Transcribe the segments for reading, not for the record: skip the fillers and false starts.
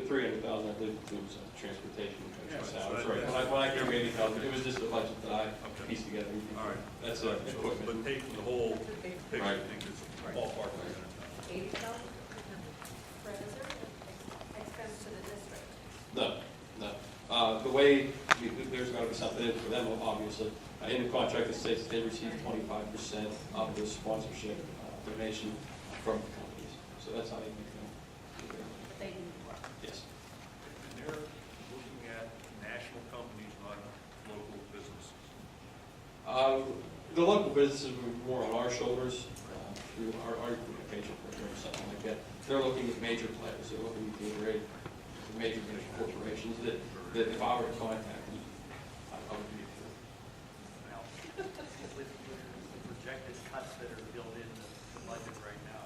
$300,000, I believe, includes transportation and Yeah, salaries. so Right. When I came $80,000, it was just a budget that I pieced together. All right. That's So equipment. but take the whole picture, I Right. think is ballpark. 80,000? Fred, is there an expense to the district? No, no. The way, there's got to be something in for them, obviously. In the contract, it states that they receive 25% of the sponsorship donation from the companies. So that's how they make them. They do work. Yes. And they're looking at national companies, not local businesses. The local businesses were more on our shoulders, through our patient program or something like that. They're looking at major players. They're looking at the major corporations that if I were to contact them, I would be. Now, with the projected cuts that are built in the budget right now,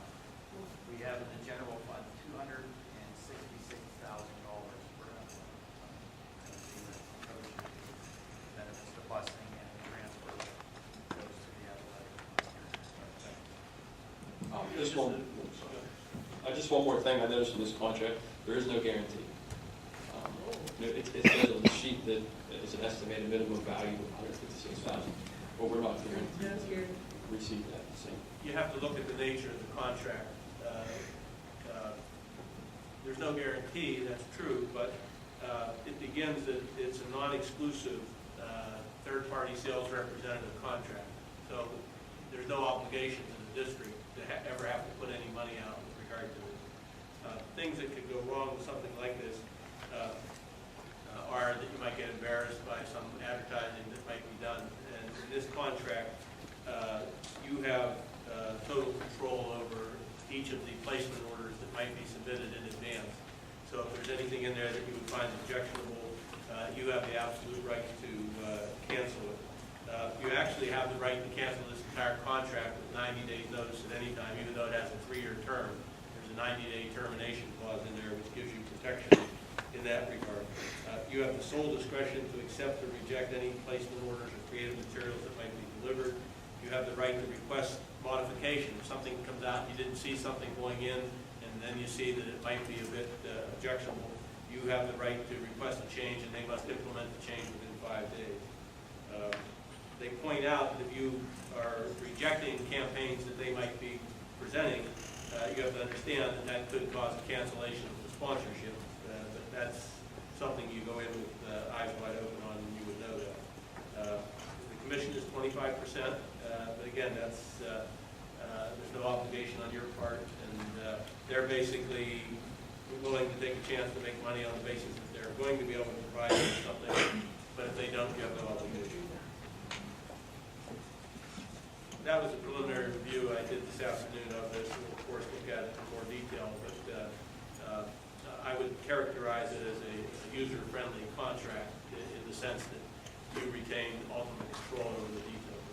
we have in the general fund $266,000 for benefits to busing and transfer goes to the athletic. Just one more thing I noticed in this contract, there is no guarantee. It says on the sheet that it's an estimated minimum value of $156,000, but we're not guaranteed to receive that. So, You have to look at the nature of the contract. There's no guarantee, that's true, but it begins that it's a non-exclusive third-party sales representative contract. So there's no obligation to the district to ever have to put any money out with regard to it. Things that could go wrong with something like this are that you might get embarrassed by some advertising that might be done. And in this contract, you have total control over each of the placement orders that might be submitted in advance. So if there's anything in there that you would find objectionable, you have the absolute right to cancel it. You actually have the right to cancel this entire contract with 90 days notice at any time, even though it has a 3-year term. There's a 90-day termination clause in there which gives you protection in that regard. You have the sole discretion to accept or reject any placement orders or creative materials that might be delivered. You have the right to request modification. If something comes out, you didn't see something going in, and then you see that it might be a bit objectionable, you have the right to request a change, and they must implement the change within 5 days. They point out that if you are rejecting campaigns that they might be presenting, you have to understand that that could cause a cancellation of the sponsorship, but that's something you go in with eyes wide open on, and you would know that. The commission is 25%, but again, that's there's no obligation on your part, and they're basically willing to take a chance to make money on the basis that they're going to be able to provide you with something, but if they don't, you have no obligation. That was a preliminary review I did this afternoon of this. We'll, of course, look at it in more detail, but I would characterize it as a user-friendly contract in the sense that you retain ultimate control over the details.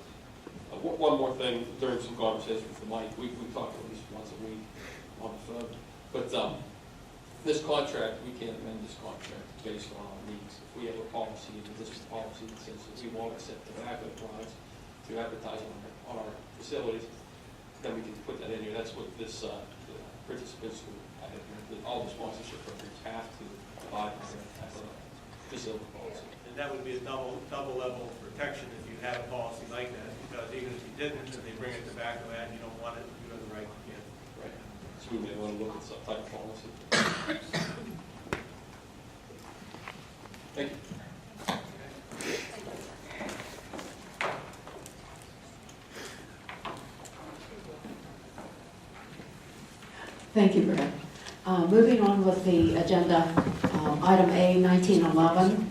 one more thing, during some conversations with Mike, we talked at least once a week on the phone, but this contract, we can't amend this contract based on our needs. If we have a policy, a district policy that says that we won't accept tobacco products to advertise on our facilities, then we can put that in here. That's what this participants who all the sponsorship programs have to abide by as a facility policy. And that would be a double level of protection if you had a policy like that, because even if you didn't, if they bring a tobacco ad and you don't want it, you have the right to cancel. Right. So we may want to look at some type of policy. Thank you. Thank you, Brett. Moving on with the agenda, item A, 1911,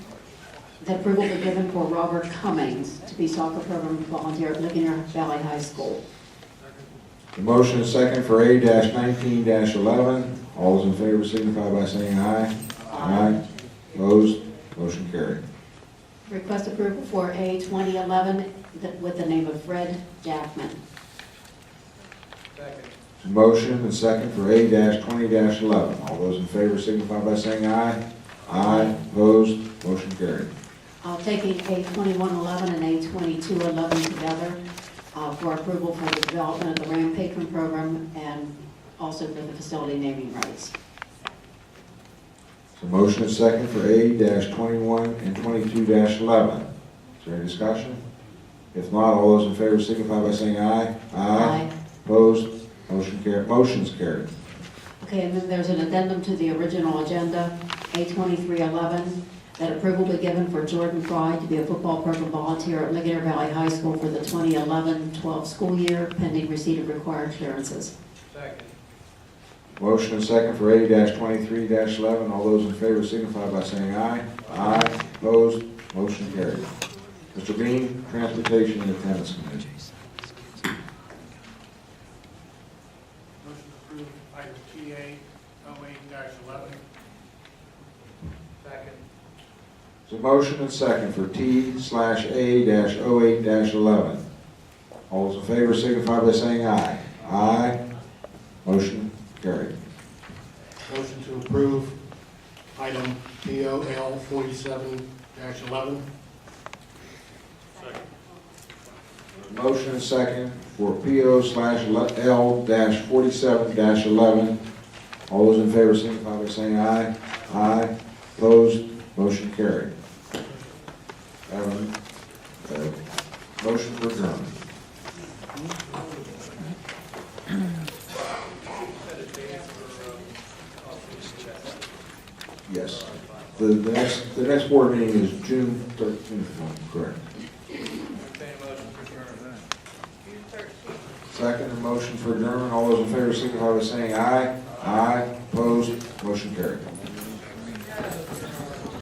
the approval be given for Robert Cummings to be soccer program volunteer at Ligonier Valley High School. The motion is second for A-19-11. All those in favor signify by saying aye. Aye. Opposed? Motion carried. Request approval for A, 2011 with the name of Fred Jackman. Motion and second for A-20-11. All those in favor signify by saying aye. Aye. Opposed? Motion carried. Taking A, 2111 and A, 2211 together for approval for the development of the Ram Patron Program and also for the facility naming rights. So motion and second for A-21 and 22-11. Is there any discussion? If not, all those in favor signify by saying aye. Opposed? Motion's carried. Okay, and then there's an addendum to the original agenda, A2311, that approval be given for Jordan Fry to be a football program volunteer at Ligonier Valley High School for the 2011-12 school year, pending receipt of required clearances. Second. Motion and second for A-23-11. All those in favor signify by saying aye. Opposed? Motion carried. Mr. Bean, Transportation and Attendance Committee. Motion to approve item TA 08-11. Second. So motion and second for T/A-08-11. All those in favor signify by saying aye. Motion carried. Motion to approve item POL 47-11. Second. Motion and second for PO/L-47-11. All those in favor signify by saying aye. Opposed? Motion carried. Motion for adjournment. Yes. The next board meeting is June 13th, correct? Second motion for adjournment. All those in favor signify by saying aye. Opposed? Motion carried.